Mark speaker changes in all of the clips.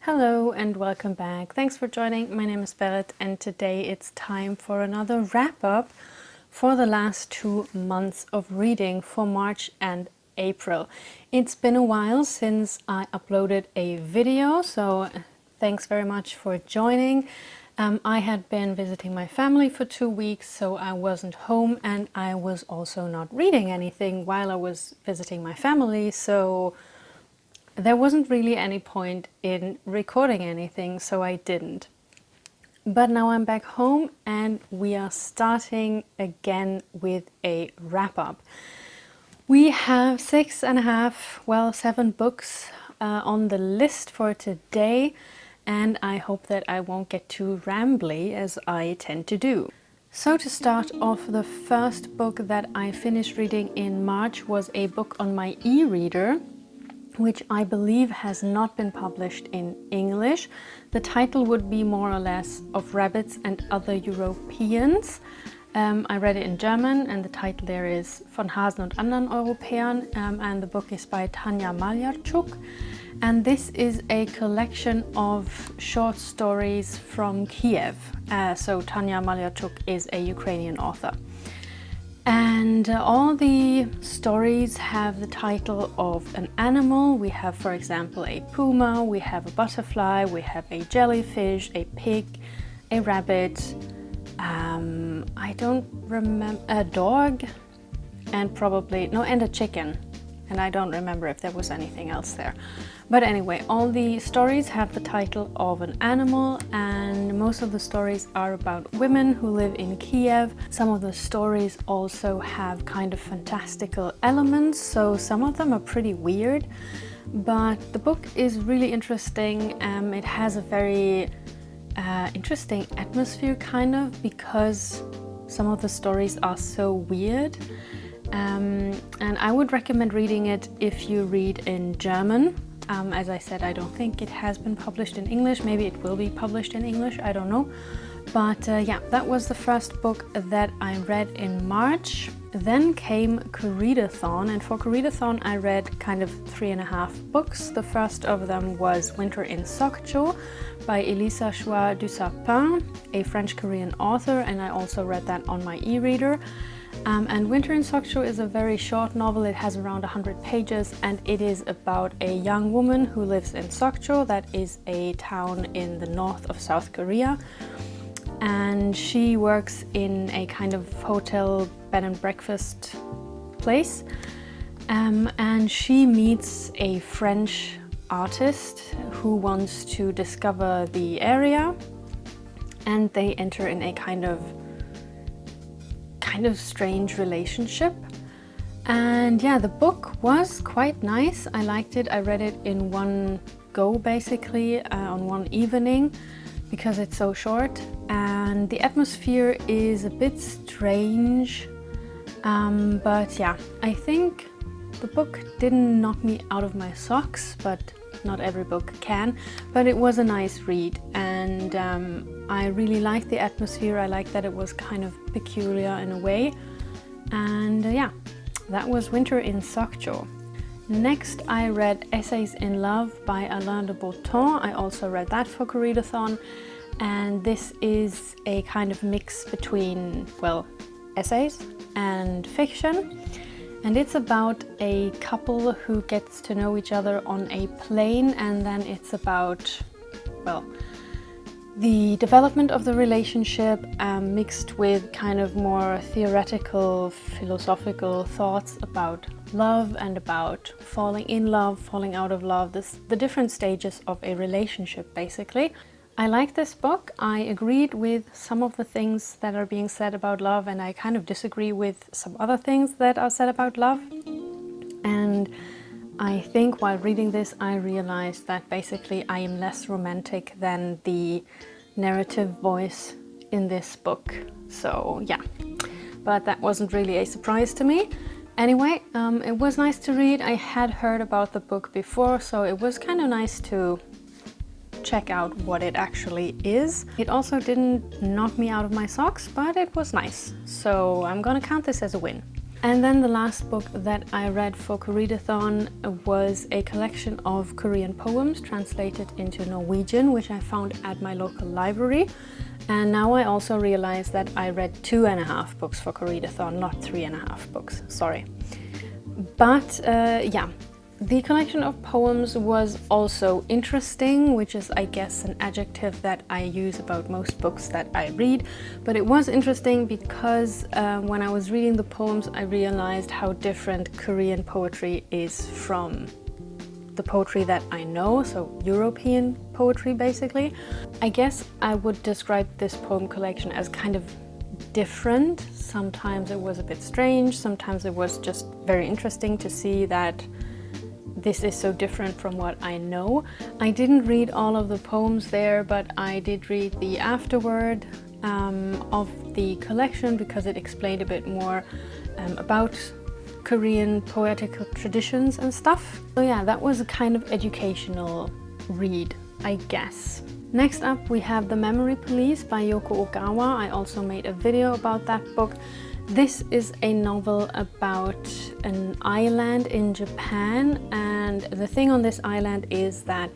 Speaker 1: Hello and welcome back. Thanks for joining. My name is Berit and today it's time for another wrap-up for the last 2 months of reading for March and April. It's been a while since I uploaded a video, so thanks very much for joining. I had been visiting my family for 2 weeks, so I wasn't home and I was also not reading anything while I was visiting my family, so there wasn't really any point in recording anything, so I didn't. But now I'm back home and we are starting again with a wrap-up. We have 7 books on the list for today, and I hope that I won't get too rambly as I tend to do. So to start off, the first book that I finished reading in March was a book on my e-reader, which I believe has not been published in English. The title would be more or less Of Rabbits and Other Europäers. I read it in German and the title there is Von Hasen und anderen Europäern, and the book is by Tanja Maljárczuk. And this is a collection of short stories from Kiev. So Tanja Maljárczuk is a Ukrainian author. And all the stories have the title of an animal. We have, for example, a puma, we have a butterfly, we have a jellyfish, a pig, a rabbit, I don't remember, a dog, and and a chicken. And I don't remember if there was anything else there. But anyway, all the stories have the title of an animal, and most of the stories are about women who live in Kiev. Some of the stories also have kind of fantastical elements, so some of them are pretty weird. But the book is really interesting. It has a very interesting atmosphere, kind of, because some of the stories are so weird. And I would recommend reading it if you read in German. As I said, I don't think it has been published in English. Maybe it will be published in English, I don't know. But yeah, that was the first book that I read in March. Then came Readathon, and for Readathon I read kind of 3.5 books. The first of them was Winter in Sokcho by Elisa Choi du Sapin, a French-Korean author, and I also read that on my e-reader. And Winter in Sokcho is a very short novel. It has around 100 pages and it is about a young woman who lives in Sokcho, that is a town in the north of South Korea. And she works in a kind of hotel bed and breakfast place. And she meets a French artist who wants to discover the area, and they enter in a kind of strange relationship. And yeah, the book was quite nice. I liked it. I read it in one go, basically, on one evening, because it's so short. And the atmosphere is a bit strange. But yeah, I think the book didn't knock me out of my socks, but not every book can. But it was a nice read, and I really liked the atmosphere. I liked that it was kind of peculiar in a way. And yeah, that was Winter in Sokcho. Next I read Essays in Love by Alain de Botton. I also read that for Readathon, and this is a kind of mix between, well, essays and fiction. And it's about a couple who gets to know each other on a plane, and then it's about, well, the development of the relationship mixed with kind of more theoretical, philosophical thoughts about love and about falling in love, falling out of love, the different stages of a relationship, basically. I like this book. I agreed with some of the things that are being said about love, and I kind of disagree with some other things that are said about love. And I think while reading this I realized that basically I am less romantic than the narrative voice in this book. So yeah, but that wasn't really a surprise to me. Anyway, it was nice to read. I had heard about the book before, so it was kind of nice to check out what it actually is. It also didn't knock me out of my socks, but it was nice. So I'm gonna count this as a win. And then the last book that I read for Koreadathon was a collection of Korean poems translated into Norwegian, which I found at my local library. And now I also realize that I read 2.5 books for Koreadathon, not 3.5 books, sorry. But yeah, the collection of poems was also interesting, which is, I guess, an adjective that I use about most books that I read. But it was interesting because when I was reading the poems, I realized how different Korean poetry is from the poetry that I know, so European poetry basically. I guess I would describe this poem collection as kind of different. Sometimes it was a bit strange, sometimes it was just very interesting to see that this is so different from what I know. I didn't read all of the poems there, but I did read the afterword of the collection because it explained a bit more about Korean poetical traditions and stuff. So yeah, that was a kind of educational read, I guess. Next up we have The Memory Police by Yoko Ogawa. I also made a video about that book. This is a novel about an island in Japan, and the thing on this island is that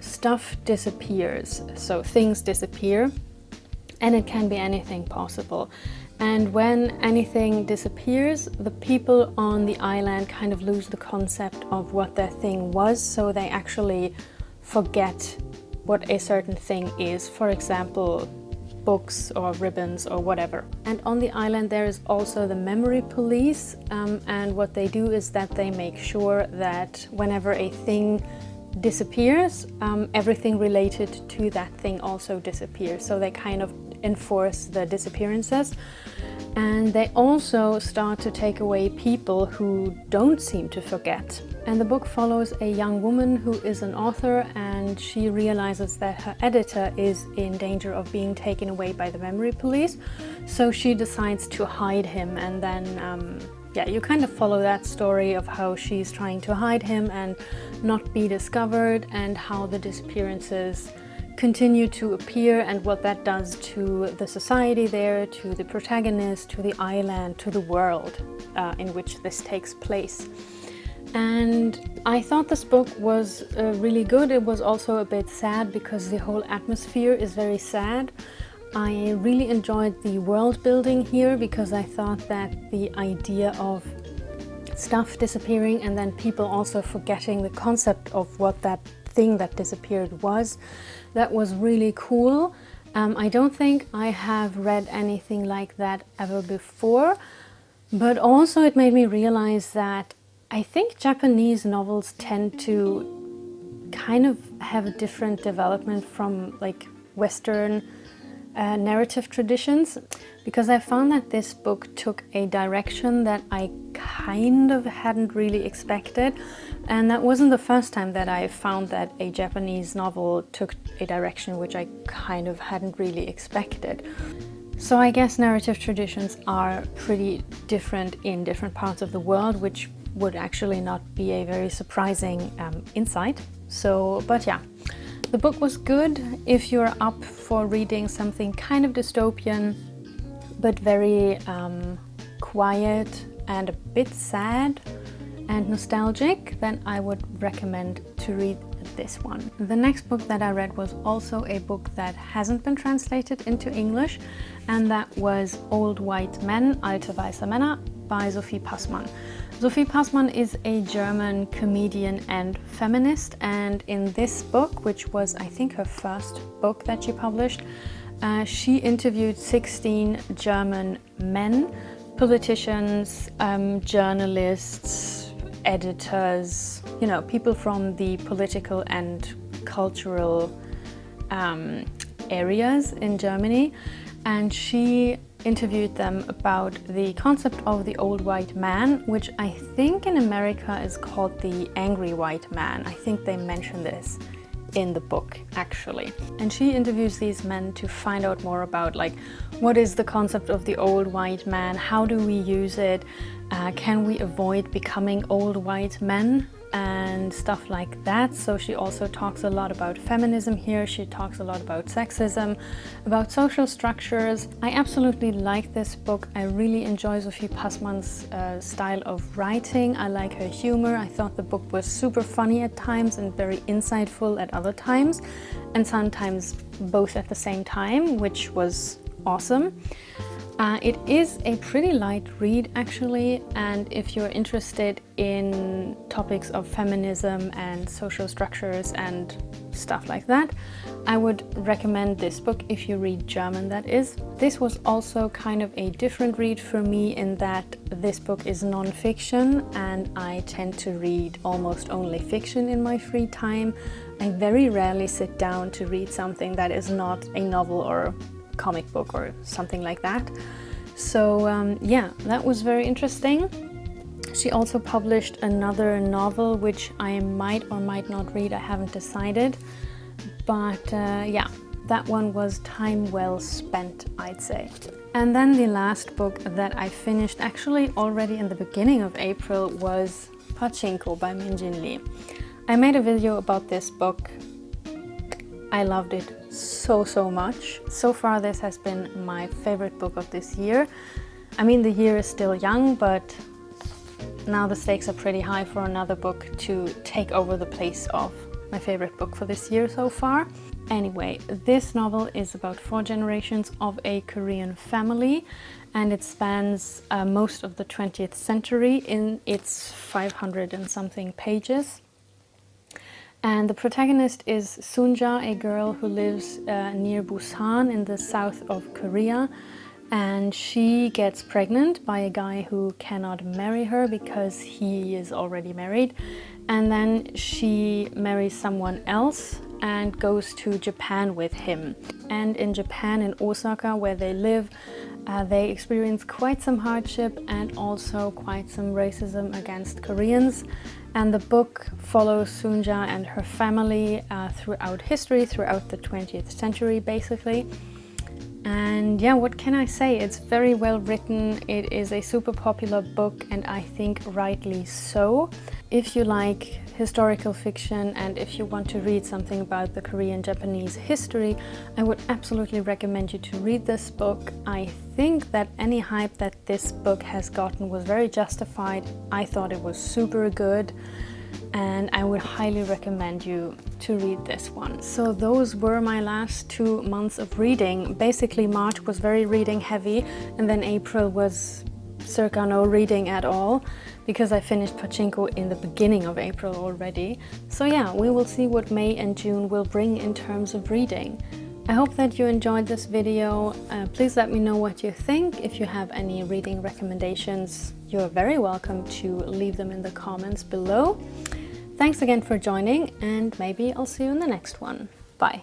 Speaker 1: stuff disappears, so things disappear, and it can be anything possible. And when anything disappears, the people on the island kind of lose the concept of what their thing was, so they actually forget what a certain thing is. For example, books or ribbons or whatever. And on the island there is also the memory police, and what they do is that they make sure that whenever a thing disappears, everything related to that thing also disappears. So they kind of enforce the disappearances. And they also start to take away people who don't seem to forget. And the book follows a young woman who is an author, and she realizes that her editor is in danger of being taken away by the memory police. So she decides to hide him, and then yeah, you kind of follow that story of how she's trying to hide him and not be discovered, and how the disappearances continue to appear and what that does to the society there, to the protagonist, to the island, to the world in which this takes place. And I thought this book was really good. It was also a bit sad because the whole atmosphere is very sad. I really enjoyed the world building here because I thought that the idea of stuff disappearing and then people also forgetting the concept of what that thing that disappeared was, that was really cool. I don't think I have read anything like that ever before, but also it made me realize that I think Japanese novels tend to kind of have a different development from like Western narrative traditions, because I found that this book took a direction that I kind of hadn't really expected, and that wasn't the first time that I found that a Japanese novel took a direction which I kind of hadn't really expected. So I guess narrative traditions are pretty different in different parts of the world, which would actually not be a very surprising insight. So, but yeah. The book was good if you're up for reading something kind of dystopian, but very quiet and a bit sad and nostalgic, then I would recommend to read this one. The next book that I read was also a book that hasn't been translated into English, and that was Old White Men, Alte weiße Männer by Sophie Passmann. Sophie Passmann is a German comedian and feminist, and in this book, which was I think her first book that she published, she interviewed 16 German men, politicians, journalists, editors, you know, people from the political and cultural areas in Germany, and she interviewed them about the concept of the old white man, which I think in America is called the angry white man. I think they mention this in the book actually. And she interviews these men to find out more about like what is the concept of the old white man, how do we use it, can we avoid becoming old white men and stuff like that. So she also talks a lot about feminism here. She talks a lot about sexism, about social structures. I absolutely like this book. I really enjoy Sophie Passmann's style of writing. I like her humor. I thought the book was super funny at times and very insightful at other times, and sometimes both at the same time, which was awesome. It is a pretty light read actually, and if you're interested in topics of feminism and social structures and stuff like that, I would recommend this book if you read German, that is. This was also kind of a different read for me in that this book is non-fiction and I tend to read almost only fiction in my free time. I very rarely sit down to read something that is not a novel or comic book or something like that. So yeah, that was very interesting. She also published another novel which I might or might not read, I haven't decided, but yeah, that one was time well spent, I'd say. And then the last book that I finished actually already in the beginning of April was Pachinko by Min-Jin Lee. I made a video about this book. I loved it so much. So far this has been my favorite book of this year. I mean, the year is still young, but now the stakes are pretty high for another book to take over the place of my favorite book for this year so far. Anyway, this novel is about 4 generations of a Korean family, and it spans most of the 20th century in its 500 and something pages. And the protagonist is Sunja, a girl who lives near Busan in the south of Korea, and she gets pregnant by a guy who cannot marry her because he is already married, and then she marries someone else and goes to Japan with him. And in Japan, in Osaka, where they live, they experience quite some hardship and also quite some racism against Koreans. And the book follows Sunja and her family throughout history, throughout the 20th century basically. And yeah, what can I say? It's very well written. It is a super popular book, and I think rightly so. If you like historical fiction and if you want to read something about the Korean-Japanese history, I would absolutely recommend you to read this book. I think that any hype that this book has gotten was very justified. I thought it was super good, and I would highly recommend you to read this one. So those were my last 2 months of reading. Basically March was very reading heavy, and then April was circa no reading at all because I finished Pachinko in the beginning of April already. So yeah, we will see what May and June will bring in terms of reading. I hope that you enjoyed this video. Please let me know what you think. If you have any reading recommendations, you're very welcome to leave them in the comments below. Thanks again for joining, and maybe I'll see you in the next one. Bye.